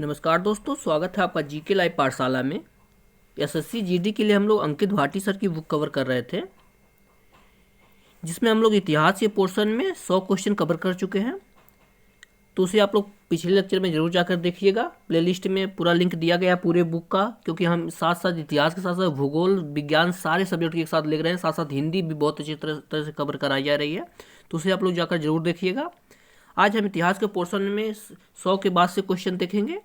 नमस्कार दोस्तों, स्वागत है आपका जीके लाइव पाठशाला में। एसएससी जीडी के लिए हम लोग अंकित भाटी सर की बुक कवर कर रहे थे, जिसमें हम लोग इतिहास के पोर्शन में 100 क्वेश्चन कवर कर चुके हैं। तो उसे आप लोग पिछले लेक्चर में जरूर जाकर देखिएगा। प्लेलिस्ट में पूरा लिंक दिया गया है पूरे बुक का, क्योंकि हम साथ साथ इतिहास के साथ साथ भूगोल, विज्ञान सारे सब्जेक्ट के साथ ले रहे हैं। साथ साथ हिंदी भी बहुत अच्छी तरह से कवर कराई जा रही है, तो उसे आप लोग जाकर जरूर देखिएगा। आज हम इतिहास के पोर्शन में 100 के बाद से क्वेश्चन देखेंगे।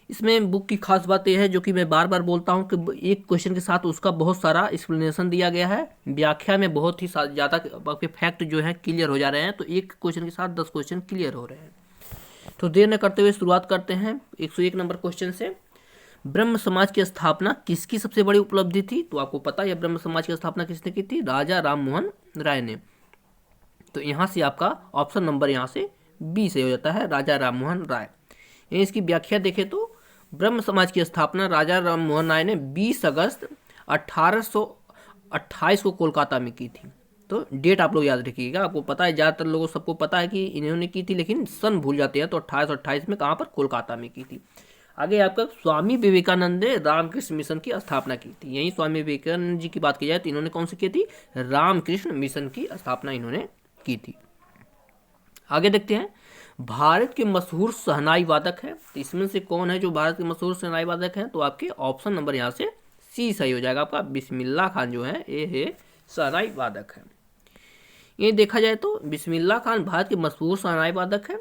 इसमें बुक की खास बात यह है, जो कि मैं बार बार बोलता हूँ, कि एक क्वेश्चन के साथ उसका बहुत सारा एक्सप्लेनेशन दिया गया है। व्याख्या में बहुत ही ज़्यादा आपके फैक्ट जो है क्लियर हो जा रहे हैं। तो एक क्वेश्चन के साथ 10 क्वेश्चन क्लियर हो रहे हैं। तो देर न करते हुए शुरुआत करते हैं 101 नंबर क्वेश्चन से। ब्रह्म समाज की स्थापना किसकी सबसे बड़ी उपलब्धि थी? तो आपको पता है ब्रह्म समाज की स्थापना किसने की थी? राजा राम मोहन राय ने। तो यहाँ से आपका ऑप्शन नंबर यहाँ से बी से हो जाता है, राजा राम मोहन राय। इसकी व्याख्या देखें तो ब्रह्म समाज की स्थापना राजा राम मोहन राय ने 20 अगस्त 1828 को कोलकाता में की थी। तो डेट आप लोग याद रखिएगा। आपको पता है, ज़्यादातर लोगों सबको पता है कि इन्होंने की थी, लेकिन सन भूल जाते हैं। तो 1828 में कहाँ पर? कोलकाता में की थी। आगे आपका स्वामी विवेकानंद ने रामकृष्ण मिशन की स्थापना की थी। यही स्वामी विवेकानंद जी की बात की जाए तो इन्होंने कौन सी की थी? रामकृष्ण मिशन की स्थापना इन्होंने की थी। आगे देखते हैं, भारत के मशहूर शहनाई वादक है। तो इसमें से कौन है जो भारत के मशहूर शहनाई वादक है? तो आपके ऑप्शन नंबर यहाँ से सी सही हो जाएगा। आपका बिस्मिल्लाह खान जो है ये है शहनाई वादक है। ये देखा जाए तो बिस्मिल्लाह खान भारत के मशहूर शहनाई वादक है।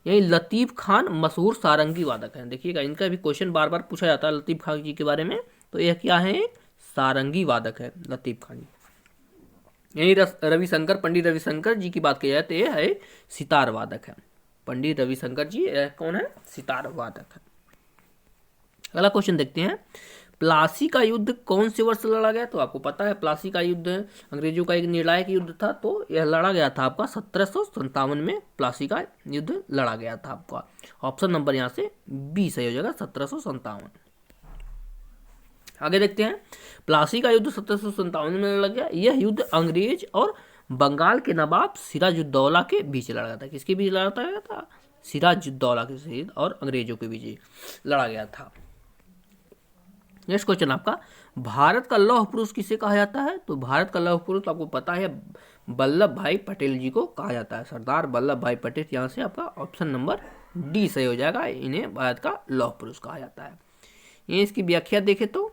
यही लतीफ़ खान मशहूर सारंगी वादक है। देखिएगा, इनका भी क्वेश्चन बार बार पूछा जाता है लतीफ़ खान जी के बारे में। तो यह क्या है? सारंगी वादक है लतीफ़ खान। यही रविशंकर, पंडित रविशंकर जी की बात की जाए तो यह है सितार वादक है। पंडित रविशंकर जी कौन है? सितार वादक है। अगला क्वेश्चन देखते हैं, प्लासी का युद्ध कौन से वर्ष लड़ा गया? तो आपको पता है प्लासी का युद्ध अंग्रेजों का एक निर्णायक युद्ध था। तो यह लड़ा गया था आपका 1757 में प्लासी का युद्ध लड़ा गया था। आपका ऑप्शन नंबर यहाँ से बी सही हो जाएगा, 1757। आगे देखते हैं, प्लासी का युद्ध 1757 में लड़ गया। यह युद्ध अंग्रेज और बंगाल के नवाब सिराजुद्दौला के बीच लड़ा गया था। किसके बीच लड़ा गया था? सिराजुद्दौला के सहित और अंग्रेजों के बीच लड़ा गया था। नेक्स्ट क्वेश्चन आपका, भारत का लौह पुरुष किसे कहा जाता है? तो भारत का लौह पुरुष आपको पता है वल्लभ भाई पटेल जी को कहा जाता है। सरदार वल्लभ भाई पटेल। यहाँ से आपका ऑप्शन नंबर डी सही हो जाएगा। इन्हें भारत का लौह पुरुष कहा जाता है। ये इसकी व्याख्या देखें तो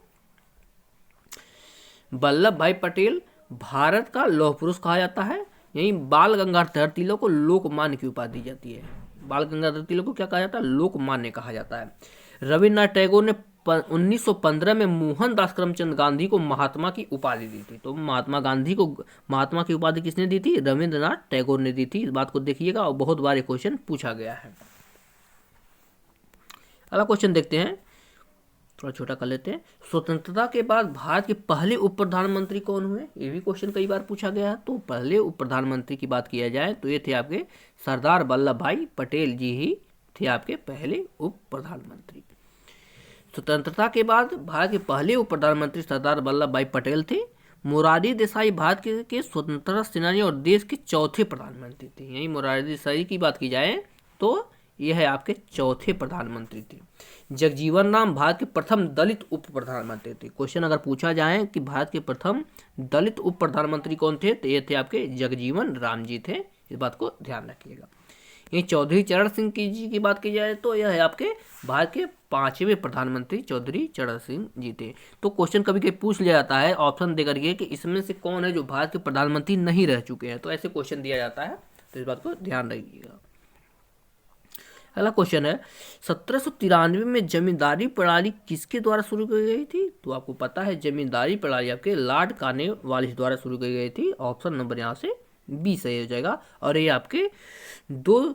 वल्लभ भाई पटेल भारत का लौह पुरुष कहा जाता है। यही बाल गंगाधर तिलक को लोकमान्य की उपाधि दी जाती है। बाल गंगाधर तिलक को क्या कहा जाता है? लोकमान्य कहा जाता है। रविन्द्रनाथ टैगोर ने 1915 में मोहनदास करमचंद गांधी को महात्मा की उपाधि दी थी। तो महात्मा गांधी को महात्मा की उपाधि किसने दी थी? रविन्द्रनाथ टैगोर ने दी थी। इस बात को देखिएगा, और बहुत बार ये क्वेश्चन पूछा गया है। अगला क्वेश्चन देखते हैं, थोड़ा छोटा कर लेते हैं। स्वतंत्रता के बाद भारत के पहले उप प्रधानमंत्री कौन हुए? ये भी क्वेश्चन कई बार पूछा गया है। तो पहले उप प्रधानमंत्री की बात किया जाए तो ये थे आपके सरदार वल्लभ भाई पटेल जी ही थे आपके पहले उप प्रधानमंत्री। स्वतंत्रता के बाद भारत के पहले उप प्रधानमंत्री सरदार वल्लभ भाई पटेल थे। मोरारजी देसाई भारत के स्वतंत्रता सेनानी और देश के चौथे प्रधानमंत्री थे। यही मोरारजी देसाई की बात की जाए तो यह है आपके चौथे प्रधानमंत्री थे। जगजीवन राम भारत के प्रथम दलित उप प्रधानमंत्री थे। क्वेश्चन अगर पूछा जाए कि भारत के प्रथम दलित उप प्रधानमंत्री कौन थे, तो ये थे आपके जगजीवन राम जी थे। इस बात को ध्यान रखिएगा। ये चौधरी चरण सिंह जी की बात की जाए तो यह है आपके भारत के 5वें प्रधानमंत्री चौधरी चरण सिंह जी थे। तो क्वेश्चन कभी कभी पूछ लिया जाता है ऑप्शन देकर के कि इसमें से कौन है जो भारत के प्रधानमंत्री नहीं रह चुके हैं। तो ऐसे क्वेश्चन दिया जाता है, तो इस बात को ध्यान रखिएगा। अगला क्वेश्चन है, 1793 में जमींदारी प्रणाली किसके द्वारा शुरू की गई थी? तो आपको पता है जमींदारी प्रणाली आपके लॉर्ड कॉर्नवालिस द्वारा शुरू की गई थी। ऑप्शन नंबर यहाँ से बी सही हो जाएगा। और ये आपके 2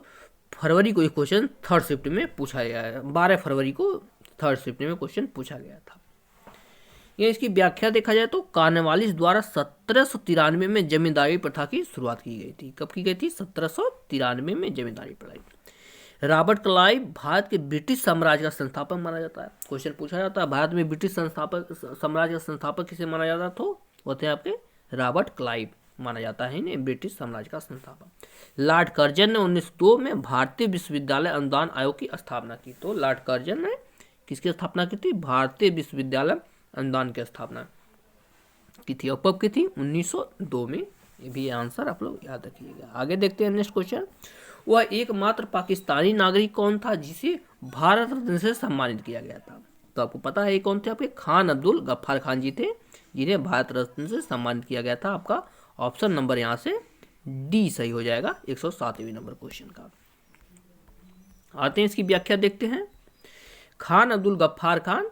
फरवरी को ये क्वेश्चन थर्ड शिफ्ट में पूछा गया है। 12 फरवरी को थर्ड शिफ्ट में क्वेश्चन पूछा गया था। ये इसकी व्याख्या देखा जाए तो कॉर्नवालिस द्वारा 1793 में जमींदारी प्रथा की शुरुआत की गई थी। कब की गई थी? 1793 में जमींदारी प्रणाली। रॉबर्ट क्लाइव भारत के ब्रिटिश साम्राज्य का संस्थापक माना जाता है। क्वेश्चन पूछा जाता है भारत में ब्रिटिश साम्राज्य का संस्थापक किसे माना जाता था? तो वो थे आपके रॉबर्ट क्लाइव। माना जाता है इन्हें ब्रिटिश साम्राज्य का संस्थापक। लॉर्ड कर्जन ने 1902 में भारतीय विश्वविद्यालय अनुदान आयोग की स्थापना की। तो लॉर्ड कर्जन ने किसकी स्थापना की थी? भारतीय विश्वविद्यालय अनुदान की स्थापना की थी। और कब की थी? 1902 में। ये भी आंसर आप लोग याद रखिएगा। आगे देखते हैं नेक्स्ट क्वेश्चन। वह एकमात्र पाकिस्तानी नागरिक कौन था जिसे भारत रत्न से सम्मानित किया गया था? तो आपको पता है ये कौन थे? आपके खान अब्दुल गफ्फार खान जी थे जिन्हें भारत रत्न से सम्मानित किया गया था। आपका ऑप्शन नंबर यहाँ से डी सही हो जाएगा 107वें नंबर क्वेश्चन का। आते हैं इसकी व्याख्या देखते हैं। खान अब्दुल गफ्फार खान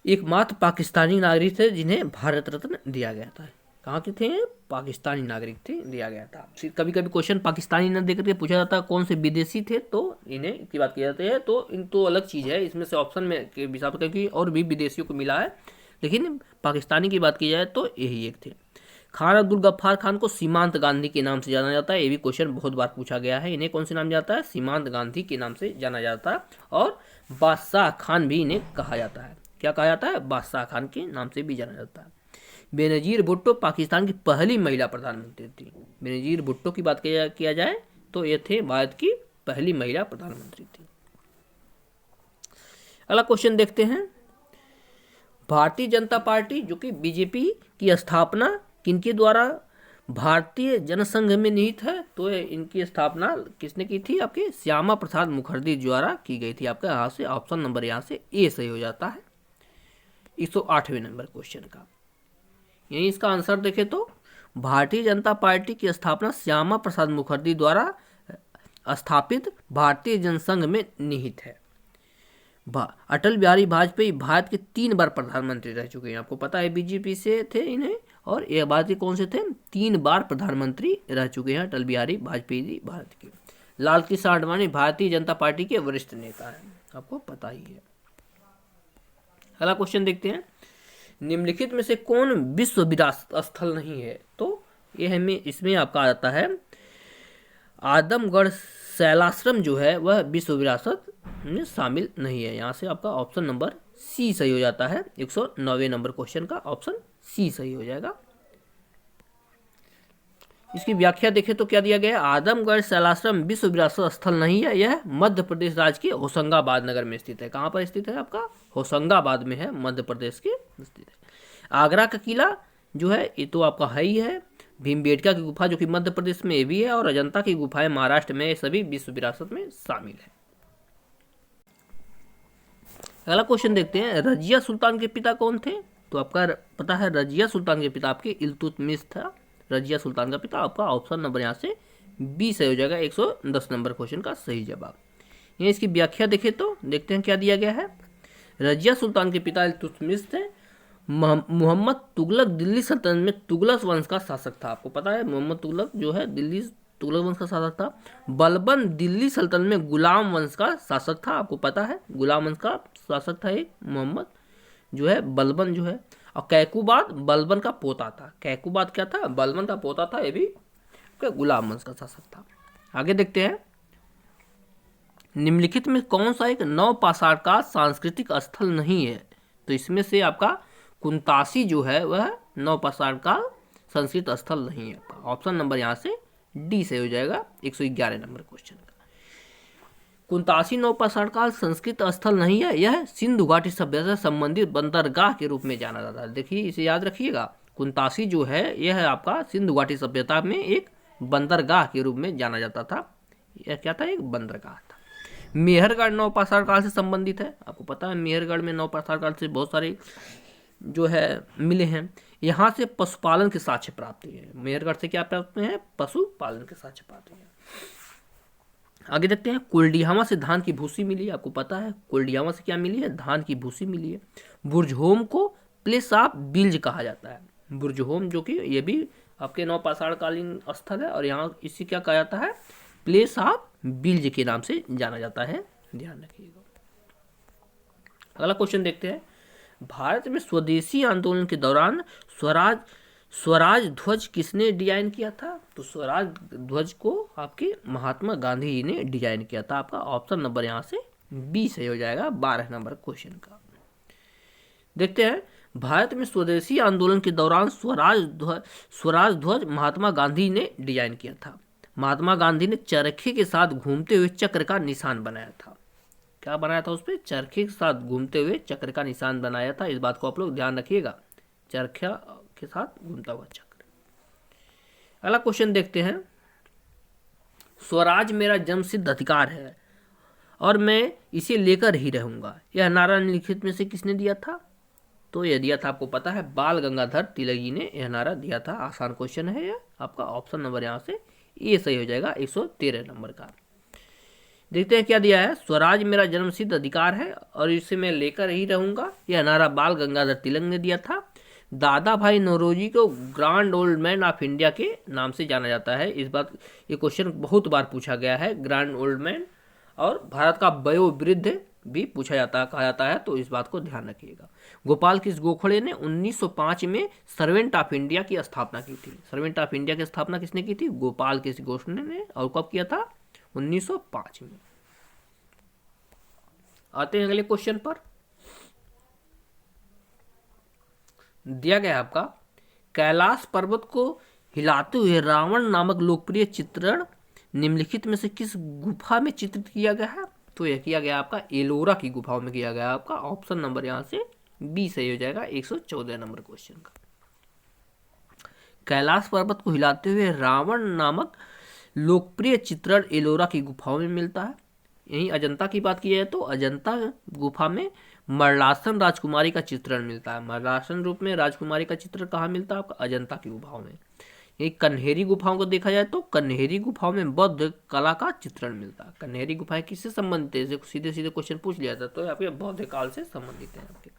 एकमात्र पाकिस्तानी नागरिक थे जिन्हें भारत रत्न दिया गया था। कहाँ के थे? पाकिस्तानी नागरिक थे, दिया गया था। कभी कभी क्वेश्चन पाकिस्तानी न देकर के पूछा जाता है कौन से विदेशी थे, तो इन्हें की बात की जाती है। तो इन तो अलग चीज़ है, इसमें से ऑप्शन में के हिसाब से क्योंकि और भी विदेशियों को मिला है, लेकिन पाकिस्तानी की बात की जाए तो यही एक थे। खान अब्दुल गफ्फार खान को सीमांत गांधी के नाम से जाना जाता है। ये भी क्वेश्चन बहुत बार पूछा गया है। इन्हें कौन से नाम जाता है? सीमांत गांधी के नाम से जाना जाता है। और बादशाह खान भी इन्हें कहा जाता है। क्या कहा जाता है? बादशाह खान के नाम से भी जाना जाता है। बेनजीर भुट्टो पाकिस्तान की पहली महिला प्रधानमंत्री थी। बेनजीर भुट्टो की बात किया जाए तो ये थे भारत की पहली महिला प्रधानमंत्री थी। अगला क्वेश्चन देखते हैं। भारतीय जनता पार्टी जो कि बीजेपी की स्थापना किनके द्वारा भारतीय जनसंघ में निहित है? तो इनकी स्थापना किसने की थी? आपके श्यामा प्रसाद मुखर्जी द्वारा की गई थी। आपका यहाँ से ऑप्शन नंबर यहाँ से ए सही हो जाता है 108वें नंबर क्वेश्चन का। यही इसका आंसर देखें तो भारतीय जनता पार्टी की स्थापना श्यामा प्रसाद मुखर्जी द्वारा स्थापित भारतीय जनसंघ में निहित है। अटल बिहारी वाजपेयी भारत के 3 बार प्रधानमंत्री रह चुके हैं। आपको पता है बीजेपी से थे इन्हें, और ये भारत के कौन से थे? 3 बार प्रधानमंत्री रह चुके हैं अटल बिहारी वाजपेयी जी भारत के। लाल कृष्ण आडवाणी भारतीय जनता पार्टी के वरिष्ठ नेता हैं, आपको पता ही है। अगला क्वेश्चन देखते हैं। निम्नलिखित में से कौन विश्व विरासत स्थल नहीं है? तो यह हमें इसमें आपका आता है आदमगढ़ शैलाश्रम जो है वह विश्व विरासत में शामिल नहीं है। यहाँ से आपका ऑप्शन नंबर सी सही हो जाता है 109वें नंबर क्वेश्चन का ऑप्शन सी सही हो जाएगा। इसकी व्याख्या देखें तो क्या दिया गया है? आदमगढ़ शैलाश्रम विश्व विरासत स्थल नहीं है। यह मध्य प्रदेश राज्य के होशंगाबाद नगर में स्थित है। कहाँ पर स्थित है? आपका होशंगाबाद में है, मध्य प्रदेश के स्थित है। आगरा का किला जो है ये तो आपका है ही है। भीमबेटका की गुफा जो कि मध्य प्रदेश में ये भी है, और अजंता की गुफाएं महाराष्ट्र में, सभी विश्व विरासत में शामिल है। अगला क्वेश्चन देखते हैं। रजिया सुल्तान के पिता कौन थे? तो आपका पता है रजिया सुल्तान के पिता आपके इल्तुतमिश था। रजिया सुल्तान का पिता आपका ऑप्शन नंबर यहाँ से बी सही हो जाएगा 110 नंबर क्वेश्चन का सही जवाब। ये इसकी व्याख्या देखें तो देखते हैं क्या दिया गया है। रजिया सुल्तान के पिता इल्तुतमिश थे। मोहम्मद तुगलक दिल्ली सल्तनत में तुगलक वंश का शासक था। आपको पता है मोहम्मद तुगलक जो है दिल्ली तुगलक वंश का शासक था। बलबन दिल्ली सल्तनत में गुलाम वंश का शासक था। आपको पता है गुलाम वंश का शासक था एक मोहम्मद जो है बलबन जो है। और कैकुबाद बलबन का पोता था। कैकुबाद क्या था? बलबन का पोता था। ये भी गुलाम वंश का शासक था। आगे देखते हैं। निम्नलिखित में कौन सा एक नवपाषाण का सांस्कृतिक स्थल नहीं है? तो इसमें से आपका कुंतासी जो है वह नवपाषाण का संस्कृत स्थल नहीं है। ऑप्शन नंबर यहाँ से डी से हो जाएगा 111 नंबर क्वेश्चन का। कुंतासी नवपाषाण काल संस्कृत स्थल नहीं है। यह सिंधु घाटी सभ्यता से संबंधित बंदरगाह के रूप में जाना जाता है। देखिए इसे याद रखिएगा। कुंतासी जो है यह आपका सिंधु घाटी सभ्यता में एक बंदरगाह के रूप में जाना जाता था। यह क्या था? एक बंदरगाह था। मेहरगढ़ नवपाषाण काल से संबंधित है। आपको पता है मेहरगढ़ में नवपाषाण काल से बहुत सारे जो है मिले हैं। यहाँ से पशुपालन के साक्ष्य प्राप्त हुए हैं। मेहरगढ़ से क्या प्राप्त हुए हैं? पशुपालन के साक्ष्य प्राप्त हुए हैं। आगे देखते हैं। कुलडिहावा से धान की भूसी मिली है। आपको पता है कुलडिहावा से क्या मिली है? धान की भूसी मिली है। बुर्जहोम को प्लेस ऑफ बिल्ज कहा जाता है। बुर्जहोम जो कि ये भी आपके नवपाषाण कालीन स्थल है, और यहाँ इसी क्या कहा जाता है? प्लेस ऑफ बिल्ज के नाम से जाना जाता है, ध्यान रखिएगा। अगला क्वेश्चन देखते हैं। भारत में स्वदेशी आंदोलन के दौरान स्वराज ध्वज किसने डिजाइन किया था? तो स्वराज ध्वज को आपके महात्मा गांधी जी ने डिजाइन किया था। आपका ऑप्शन नंबर यहाँ से बी सही हो जाएगा 12 नंबर क्वेश्चन का। देखते हैं। भारत में स्वदेशी आंदोलन के दौरान स्वराज ध्वज महात्मा गांधी ने डिजाइन किया था। महात्मा गांधी ने चरखे के साथ घूमते हुए चक्र का निशान बनाया था। क्या बनाया था उस पर? चरखे के साथ घूमते हुए चक्र का निशान बनाया था। इस बात को आप लोग ध्यान रखिएगा, चरखा के साथ घूमता हुआ चक्र। अगला क्वेश्चन देखते हैं। स्वराज मेरा जन्मसिद्ध अधिकार है और मैं इसे लेकर ही रहूंगा, यह नारा निम्नलिखित में से किसने दिया था? तो यह दिया था, आपको पता है, बाल गंगाधर तिलक जी ने यह नारा दिया था। आसान क्वेश्चन है यह, आपका ऑप्शन नंबर यहाँ से ये सही हो जाएगा 113 नंबर का। देखते हैं क्या दिया है। स्वराज मेरा जन्मसिद्ध अधिकार है और इसे मैं लेकर ही रहूंगा, यह नारा बाल गंगाधर तिलक ने दिया था। दादा भाई नौरोजी को grand old man of India के नाम से जाना जाता है। इस बात ये क्वेश्चन बहुत बार पूछा गया है, ग्रांड ओल्ड मैन, और भारत का वयोवृद्ध भी पूछा जाता है, कहा जाता है, तो इस बात को ध्यान रखिएगा। गोपाल कृष्ण गोखले ने 1905 में सर्वेंट ऑफ इंडिया की स्थापना की थी। सर्वेंट ऑफ इंडिया की स्थापना किसने की थी? गोपाल कृष्ण गोखले ने। और कब किया था? 1905 में। आते हैं अगले क्वेश्चन पर। दिया गया आपका, कैलाश पर्वत को हिलाते हुए रावण नामक लोकप्रिय चित्रण निम्नलिखित में से किस गुफा में चित्रित किया गया है? तो यह किया गया आपका एलोरा की गुफाओं में किया गया। आपका ऑप्शन नंबर यहां से बी सही हो जाएगा 114 नंबर क्वेश्चन का। कैलाश पर्वत को हिलाते हुए रावण नामक लोकप्रिय चित्रण एलोरा की गुफाओं में मिलता है। यहीं अजंता की बात की जाए तो अजंता गुफा में मरलासन राजकुमारी का चित्रण मिलता है। मरलासन रूप में राजकुमारी का चित्र कहाँ मिलता है? आपका अजंता की गुफाओं में। यही कन्हेरी गुफाओं को देखा जाए तो कन्हेरी गुफाओं में बौद्ध कला का चित्रण मिलता है। कन्हेरी गुफाएं किससे संबंधित है? सीधे सीधे क्वेश्चन पूछ लिया था, तो आपके बौद्ध काल से संबंधित है आपके।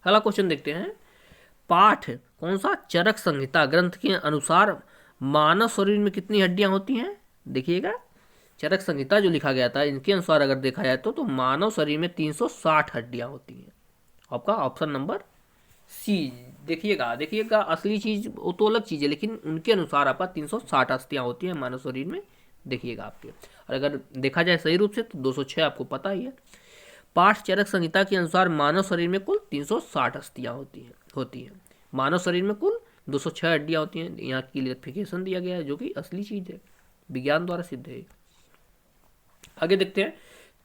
अगला क्वेश्चन देखते हैं। पाठ कौन सा? चरक संहिता ग्रंथ के अनुसार मानव शरीर में कितनी हड्डियां होती हैं? देखिएगा, चरक संहिता जो लिखा गया था, इनके अनुसार अगर देखा जाए तो मानव शरीर में 360 हड्डियां होती हैं। आपका ऑप्शन नंबर सी। देखिएगा असली चीज वो तो अलग चीज है, लेकिन उनके अनुसार आपका 360 अस्थियां होती हैं मानव शरीर में। देखिएगा आपके, और अगर देखा जाए सही रूप से तो 206 आपको पता ही है। पाठ चरक संहिता के अनुसार मानव शरीर में कुल 360 अस्थियां होती हैं। मानव शरीर में कुल 206 हड्डियां होती हैं। यहाँ क्लियरिफिकेशन दिया गया है, जो कि असली चीज है, विज्ञान द्वारा सिद्ध है। आगे देखते हैं।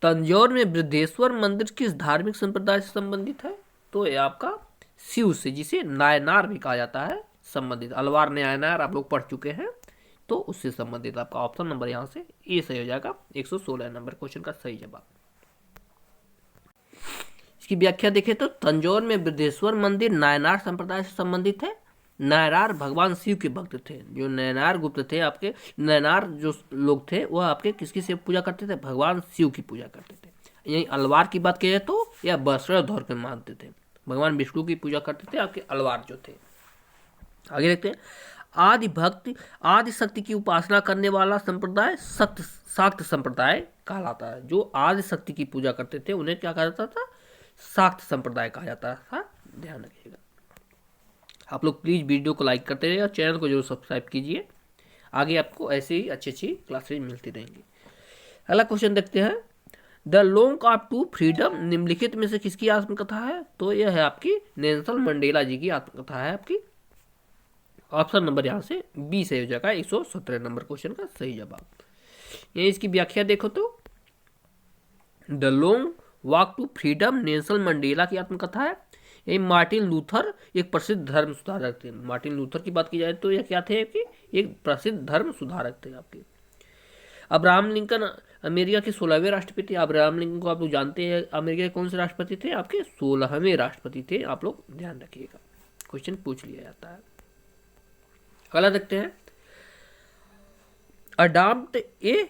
तंजौर में बृहदेश्वर मंदिर किस धार्मिक संप्रदाय से संबंधित है? तो ये आपका शिव से, जिसे नायनार भी कहा जाता है, संबंधित। अलवार नायनार आप लोग पढ़ चुके हैं, तो उससे संबंधित आपका ऑप्शन नंबर यहाँ से ए सही हो जाएगा 116 नंबर क्वेश्चन का सही जवाब। इसकी व्याख्या देखें तो तंजौर में बृहदेश्वर मंदिर नायनार संप्रदाय से संबंधित है। नायनार भगवान शिव के भक्त थे। जो नयनार गुप्त थे, आपके नयनार जो लोग थे, वह आपके किसकी से पूजा करते थे? भगवान शिव की पूजा करते थे। यही अलवार की बात की जाए तो यह बसरा धौर के मानते थे, भगवान विष्णु की पूजा करते थे आपके अलवार जो थे। आगे देखते हैं। आदि भक्ति आदि शक्ति की उपासना करने वाला संप्रदाय शाक्त संप्रदाय कहलाता है। जो आदि शक्ति की पूजा करते थे उन्हें क्या कहा जाता था? शाक्त संप्रदाय कहा जाता था। ध्यान रखिएगा। आप लोग प्लीज़ वीडियो को लाइक करते रहिए और चैनल को जरूर सब्सक्राइब कीजिए। आगे आपको ऐसे ही अच्छी क्लासेज मिलती रहेंगी। अगला क्वेश्चन देखते हैं। The long of to freedom निम्नलिखित में से किसकी आत्मकथा है? तो यह है आपकी नेल्सन मंडेला जी की आत्मकथा है आपकी। ऑप्शन नंबर यहाँ से बी सही हो जाएगा 117 नंबर क्वेश्चन का सही जवाब। ये इसकी व्याख्या देखो तो the long walk to freedom Nelson Mandela की आत्मकथा है। यही मार्टिन लूथर एक प्रसिद्ध धर्म सुधारक थे। मार्टिन लूथर की बात की जाए तो यह क्या थे कि एक प्रसिद्ध धर्म सुधारक थे आपके। अब्राहम लिंकन अमेरिका के 16वें राष्ट्रपति। अब्राहम लिंकन को आप लोग जानते हैं, अमेरिका के कौन से राष्ट्रपति थे? आपके 16वें राष्ट्रपति थे। आप लोग ध्यान रखिएगा, क्वेश्चन पूछ लिया जाता है। अगला देखते हैं। अडॉप्ट ए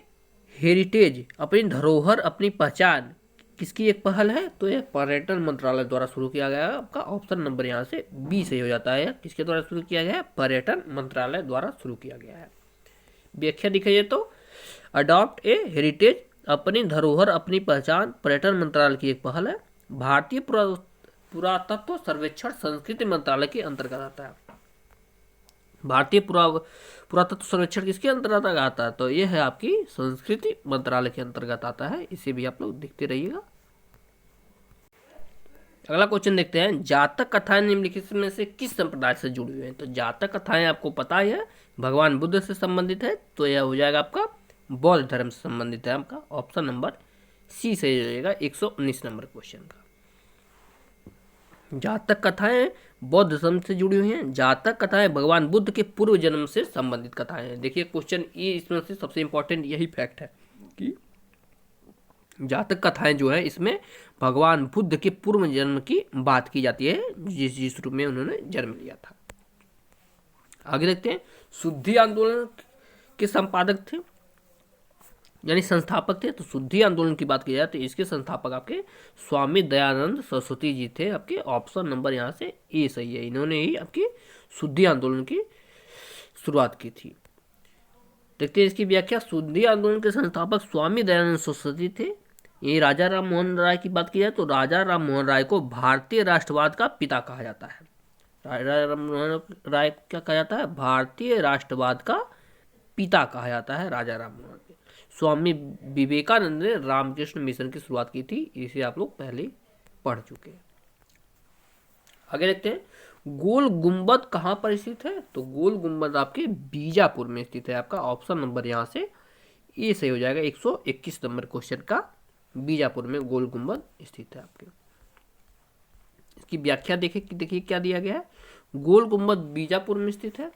हेरिटेज अपनी धरोहर अपनी पहचान किसकी एक पहल है? तो यह पर्यटन मंत्रालय द्वारा शुरू किया गया है। आपका ऑप्शन नंबर यहाँ से बी सही हो जाता है। किसके द्वारा शुरू किया गया है? पर्यटन मंत्रालय द्वारा शुरू किया गया है। व्याख्या दिखाइए तो अडॉप्ट ए हेरिटेज अपनी धरोहर अपनी पहचान पर्यटन मंत्रालय की एक पहल है। भारतीय पुरातत्व सर्वेक्षण संस्कृति मंत्रालय के अंतर्गत आता है। भारतीय पुरातत्व सर्वेक्षण किसके अंतर्गत आता है? तो यह है आपकी संस्कृति मंत्रालय के अंतर्गत आता है। इसे भी आप लोग देखते रहिएगा। अगला क्वेश्चन देखते हैं, जातक कथाएं निम्नलिखित में से किस संप्रदाय से जुड़ी हुई हैं। तो जातक कथाएं आपको पता है भगवान बुद्ध से संबंधित है, तो यह हो जाएगा आपका बौद्ध धर्म से संबंधित है। आपका ऑप्शन नंबर सी सही हो जाएगा 119 नंबर क्वेश्चन का। जातक कथाएं बौद्ध धर्म से जुड़ी हुई हैं। जातक कथाएं भगवान बुद्ध के पूर्व जन्म से संबंधित कथाएं हैं। देखिए क्वेश्चन ये इसमें से सबसे इंपॉर्टेंट यही फैक्ट है कि जातक कथाएं जो है इसमें भगवान बुद्ध के पूर्व जन्म की बात की जाती है, जिस रूप में उन्होंने जन्म लिया था। आगे देखते हैं, शुद्धि आंदोलन के संपादक थे यानी संस्थापक थे। तो शुद्धि आंदोलन की बात की जाए तो इसके संस्थापक आपके स्वामी दयानंद सरस्वती जी थे। आपके ऑप्शन नंबर यहाँ से ए सही है, इन्होंने ही आपकी शुद्धि आंदोलन की शुरुआत की थी। देखते हैं इसकी व्याख्या। शुद्धि आंदोलन के संस्थापक स्वामी दयानंद सरस्वती थे। ये राजा राम मोहन राय की बात की जाए तो राजा राम मोहन राय को भारतीय राष्ट्रवाद का पिता कहा जाता है। राजा राम मोहन राय को क्या कहा जाता है? भारतीय राष्ट्रवाद का पिता कहा जाता है राजा राम मोहन। स्वामी विवेकानंद ने रामकृष्ण मिशन की शुरुआत की थी, इसे आप लोग पहले पढ़ चुके हैं। आगे देखते हैं, गोल गुंबद कहाँ पर स्थित है? तो गोल गुंबद आपके बीजापुर में स्थित है। आपका ऑप्शन नंबर यहाँ से ये सही हो जाएगा 121 नंबर क्वेश्चन का। बीजापुर में गोल गुंबद स्थित है आपके। इसकी व्याख्या देखिए क्या दिया गया है। गोल गुंबद बीजापुर में स्थित है,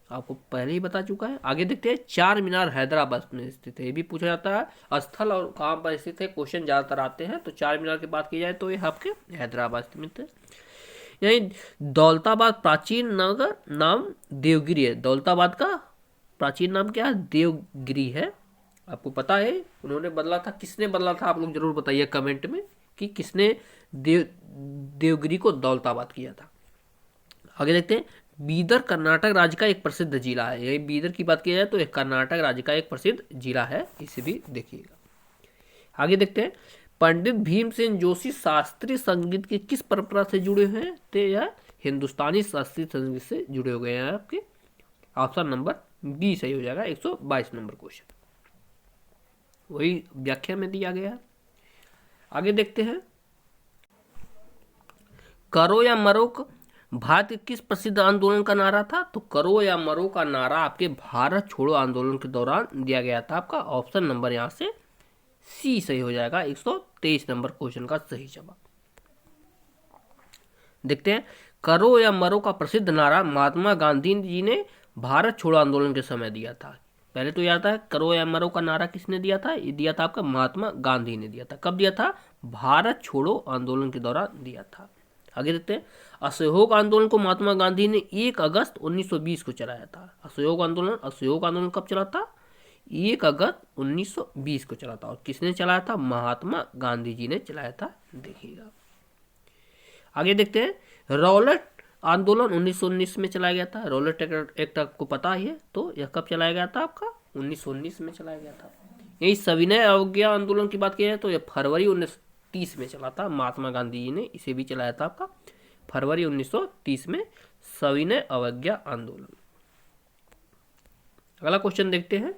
आपको पहले ही बता चुका है। आगे देखते हैं, चार मीनार हैदराबाद में स्थित है। ये भी पूछा जाता है स्थल और कहाँ पर स्थित है, क्वेश्चन ज्यादातर आते हैं। तो चार मीनार की बात की जाए तो ये आपके हैदराबाद स्थित है। यही दौलताबाद प्राचीन नगर नाम देवगिरी है। दौलताबाद का प्राचीन नाम क्या है? देवगिरी है। आपको पता है उन्होंने बदला था, किसने बदला था? आप लोग जरूर बताइए कमेंट में कि किसने देवगिरी को दौलताबाद किया था। आगे देखते हैं, बीदर कर्नाटक राज्य का एक प्रसिद्ध जिला है। यही बीदर की बात की जाए तो एक कर्नाटक राज्य का एक प्रसिद्ध जिला है, इसे भी देखिएगा। आगे देखते हैं, पंडित भीमसेन जोशी शास्त्रीय संगीत की किस परंपरा से जुड़े हुए हैं? तो यह हिंदुस्तानी शास्त्रीय संगीत से जुड़े हो गए हैं आपके। ऑप्शन नंबर बी सही हो जाएगा 122 नंबर क्वेश्चन, वही व्याख्या में दिया गया है। आगे देखते हैं, करो या मरो भारत के किस प्रसिद्ध आंदोलन का नारा था? तो करो या मरो का नारा आपके भारत छोड़ो आंदोलन के दौरान दिया गया था। आपका ऑप्शन नंबर यहां से सी सही हो जाएगा 123 नंबर क्वेश्चन का सही जवाब। देखते हैं, करो या मरो का प्रसिद्ध नारा महात्मा गांधी जी ने भारत छोड़ो आंदोलन के समय दिया था। पहले तो याद है करो या मरो का नारा किसने दिया था? ये दिया था आपका महात्मा गांधी ने दिया था। कब दिया था? भारत छोड़ो आंदोलन के दौरान दिया था। आगे देखते हैं, असहयोग आंदोलन को महात्मा गांधी ने 1 अगस्त 1920 को चलाया था। असहयोग आंदोलन कब चला था? 1 अगस्त 1920 को चला था। और किसने चलाया था? महात्मा गांधी जी ने चलाया था। देखिएगा। आगे देखते हैं, रॉलेट आंदोलन 1919 में चलाया गया था। रॉलेट एक्ट आपको पता ही है, तो यह कब चलाया गया था? आपका 1919 में चलाया गया था। यही सविनय अवज्ञा आंदोलन की बात की जाए तो यह फरवरी 1930 में चला था। महात्मा गांधी जी ने इसे भी चलाया था आपका फरवरी 1930 में, सविनय अवज्ञा आंदोलन। अगला क्वेश्चन देखते हैं,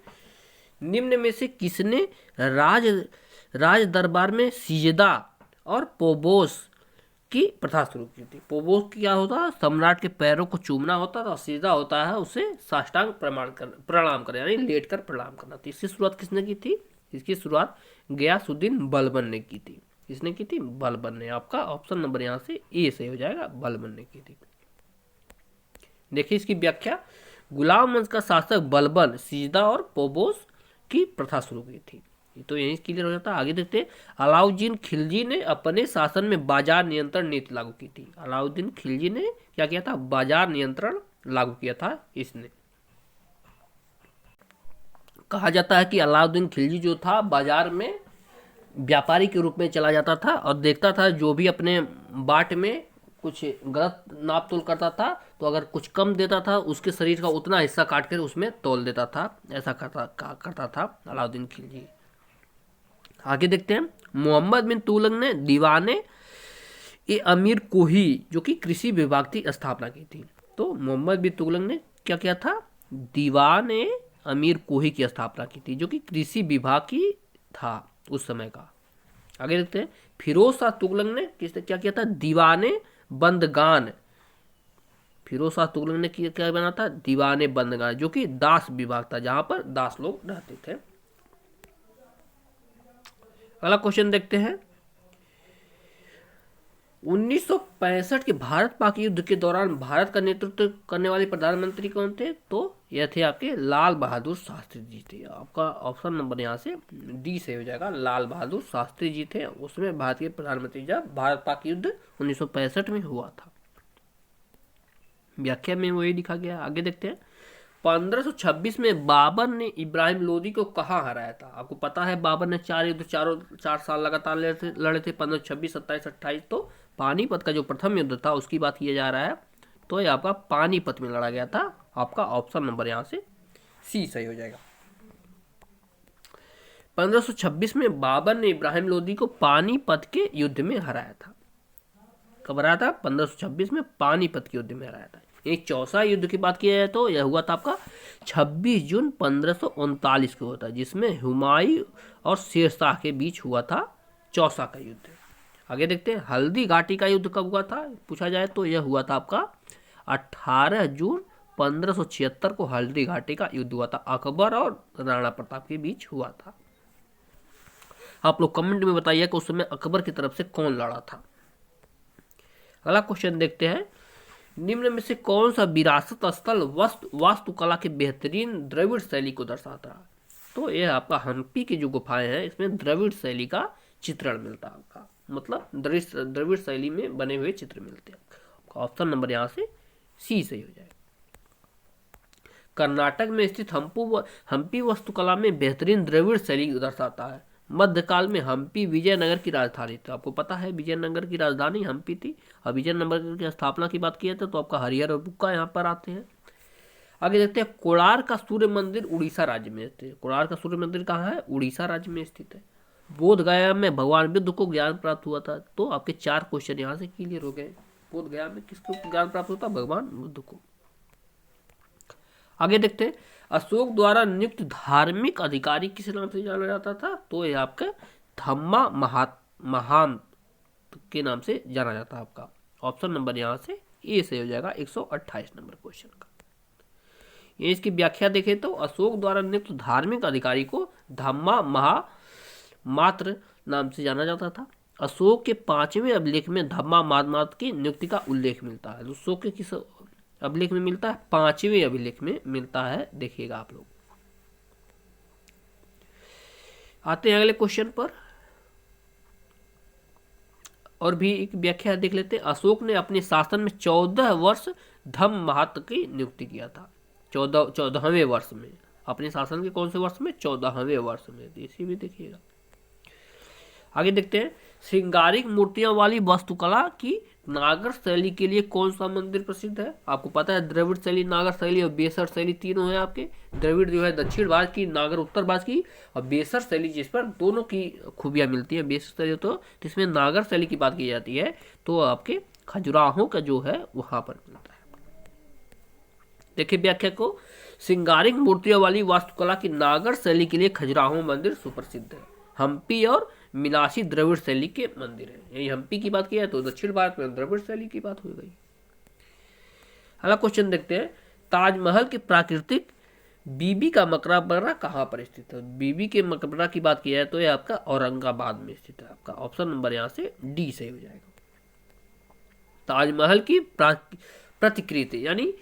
निम्न में से किसने राज दरबार में सिजदा और पोबोस की प्रथा शुरू की थी? पोबोस क्या होता है? सम्राट के पैरों को चूमना होता था। सिजदा होता है उसे साष्टांग प्रणाम करना यानी लेट कर प्रणाम करना। तो इसकी शुरुआत किसने की थी? इसकी शुरुआत गयासुद्दीन बलबन ने की थी। किसने की थी? बलबन ने। आपका ऑप्शन नंबर यहाँ से ए सही हो जाएगा, बलबन ने की थी। देखिए इसकी व्याख्या, गुलाम वंश का शासक बलबन सिजदा और पोबोस की प्रथा शुरू की थी। ये तो यही क्लियर हो जाता है। आगे देखते हैं, अलाउद्दीन खिलजी ने अपने शासन में बाजार नियंत्रण नीति लागू की थी। अलाउद्दीन खिलजी ने क्या किया था? बाजार नियंत्रण लागू किया था इसने। कहा जाता है कि अलाउद्दीन खिलजी जो था बाजार में व्यापारी के रूप में चला जाता था और देखता था जो भी अपने बाट में कुछ गलत नाप तोल करता था तो अगर कुछ कम देता था उसके शरीर का उतना हिस्सा काट कर उसमें तोल देता था। ऐसा करता था अलाउद्दीन खिलजी। आगे देखते हैं, मोहम्मद बिन तुगलक ने दीवाने ए अमीर कोही जो कि कृषि विभाग की स्थापना की थी। तो मोहम्मद बिन तुगलक ने क्या किया था? दीवाने अमीर कोही की स्थापना की थी जो कि कृषि विभाग की था उस समय का। आगे देखते हैं, फिरोज शाह तुगलक ने किसने क्या किया था, दीवाने बंदगान। फिरोज शाह तुगलक ने क्या बना था, दीवाने बंदगान, जो कि दास विभाग था, जहां पर दास लोग रहते थे। अगला क्वेश्चन देखते हैं, 1965 के भारत पाक युद्ध के दौरान भारत का नेतृत्व करने वाले प्रधानमंत्री कौन थे, तो यह थे आपके लाल बहादुर शास्त्री जी थे। आपका ऑप्शन नंबर यहाँ से डी से हो जाएगा, लाल बहादुर शास्त्री जी थे उसमें भारत के प्रधानमंत्री जब भारत पाक युद्ध 1965 में हुआ था। व्याख्या में वही लिखा गया। आगे देखते हैं, 1526 में बाबर ने इब्राहिम लोदी को कहाँ हराया था। आपको पता है बाबर ने 4 युद्ध 4 साल लगातार लड़े थे, 1526, 27, 28। तो पानीपत का जो प्रथम युद्ध था उसकी बात किया जा रहा है, तो ये आपका पानीपत में लड़ा गया था। आपका ऑप्शन नंबर यहाँ से सी सही हो जाएगा। 1526 में बाबर ने इब्राहिम लोदी को पानीपत के युद्ध में हराया था। कब हराया था, 1526 में पानीपत के युद्ध में हराया था। एक चौसा युद्ध की बात किया जाए तो यह हुआ था आपका 26 जून 1539 को हुआ था, जिसमें हुमायूं और शेरशाह के बीच हुआ था चौसा का युद्ध। आगे देखते हैं, हल्दी घाटी का युद्ध कब हुआ था पूछा जाए तो यह हुआ था आपका 18 जून 1576 को हल्दी घाटी का युद्ध हुआ था, अकबर और राणा प्रताप के बीच हुआ था। आप लोग कमेंट में बताइए कि उस समय अकबर की तरफ से कौन लड़ा था। अगला क्वेश्चन देखते हैं, निम्न में से कौन सा विरासत स्थल वास्तुकला के बेहतरीन द्रविड़ शैली को दर्शाता है, तो यह आपका हम्पी की जो गुफाएं हैं इसमें द्रविड़ शैली का चित्रण मिलता है। आपका मतलब द्रविड़ शैली में बने हुए चित्र मिलते हैं। ऑप्शन नंबर यहाँ से सी सही हो जाएगा। कर्नाटक में स्थित हम्पी वास्तुकला में बेहतरीन द्रविड़ शैली दर्शाता है। मध्यकाल में हम्पी विजयनगर की राजधानी थी। आपको पता है विजयनगर की राजधानी हम्पी थी। और विजयनगर की स्थापना की बात किया तो आपका हरिहर और बुक्का यहाँ पर आते हैं। आगे देखते हैं, कोणार्क का सूर्य मंदिर उड़ीसा राज्य में स्थित है। कोणार्क का सूर्य मंदिर कहाँ है, उड़ीसा राज्य में स्थित है। बोध गया में भगवान बुद्ध को ज्ञान प्राप्त हुआ था। तो आपके 4 क्वेश्चन यहाँ से क्लियर हो गए। बोध गया में किसको ज्ञान प्राप्त होता, भगवान बुद्ध को। आगे देखते हैं, अशोक द्वारा नियुक्त धार्मिक अधिकारी किस नाम से जाना जाता था, तो ये आपका धम्मा महांत के नाम से जाना जाता है। आपका ऑप्शन नंबर यहाँ से ए से हो जाएगा 128 नंबर क्वेश्चन का। ये इसकी व्याख्या देखें तो अशोक द्वारा नियुक्त धार्मिक अधिकारी को धम्मा महामात्र नाम से जाना जाता था। अशोक के 5वें अभिलेख में धम्मा महामात्र की नियुक्ति का उल्लेख मिलता है। अशोक के किस अभिलेख में मिलता है, 5वें अभिलेख में मिलता है। देखिएगा आप लोग। आते हैं अगले क्वेश्चन पर और भी एक व्याख्या देख लेते हैं। अशोक ने अपने शासन में 14 वर्ष धम्म महत्व की नियुक्ति किया था। 14वें वर्ष में, अपने शासन के कौन से वर्ष में, 14वें वर्ष में। इसी भी देखिएगा। आगे देखते हैं, श्रृंगारिक मूर्तियां वाली वास्तुकला की नागर शैली के लिए कौन सा मंदिर प्रसिद्ध है। आपको पता है द्रविड़ शैली, नागर शैली और बेसर शैली तीनों है आपके। द्रविड़ जो है दक्षिण भारत की, नागर उत्तर भारत की, और बेसर शैली जिस पर दोनों की खूबियां मिलती है। बेसर शैली तो इसमें नागर शैली की बात की जाती है तो आपके खजुराहो का जो है वहां पर मिलता है। देखिए व्याख्या को, श्रृंगारिक मूर्तियों वाली वास्तुकला की नागर शैली के लिए खजुराहो मंदिर सुप्रसिद्ध है। हम्पी और मिलासी द्रविड़ शैली के मंदिर है। यही हम्पी की बात की है तो दक्षिण भारत में द्रविड़ शैली की बात हो गई। अगला क्वेश्चन देखते हैं, ताजमहल के प्राकृतिक बीबी का मकबरा कहाँ पर स्थित है। बीबी के मकबरा की बात की है तो यह आपका औरंगाबाद में स्थित है। आपका ऑप्शन नंबर यहाँ से डी सही हो जाएगा। ताजमहल की प्रतिकृति यानी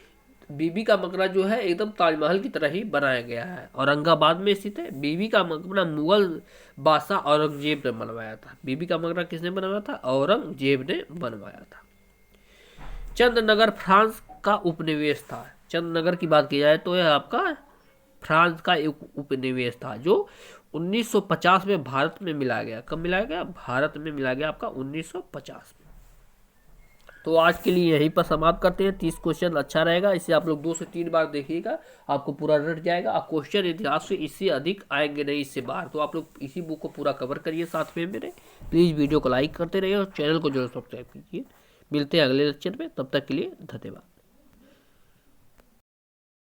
बीबी का मकबरा जो है एकदम ताजमहल की तरह ही बनाया गया है, औरंगाबाद में स्थित है। बीबी का मकबरा मुगल बादशाह औरंगजेब ने बनवाया था। बीबी का मकबरा किसने बनवाया था, औरंगजेब ने बनवाया था। चंदनगर फ्रांस का उपनिवेश था। चंदनगर की बात की जाए तो यह आपका फ्रांस का एक उपनिवेश था जो 1950 में भारत में मिलाया गया। कब मिलाया गया, भारत में मिलाया गया आपका 1950 में। तो आज के लिए यहीं पर समाप्त करते हैं। 30 क्वेश्चन अच्छा रहेगा, इसे आप लोग 2 से 3 बार देखिएगा, आपको पूरा रट जाएगा। आप क्वेश्चन इतिहास से इससे अधिक आएंगे नहीं इससे बाहर। तो आप लोग इसी बुक को पूरा कवर करिए साथ में मेरे। प्लीज़ वीडियो को लाइक करते रहिए और चैनल को जरूर सब्सक्राइब कीजिए। मिलते हैं अगले लेक्चर में, तब तक के लिए धन्यवाद।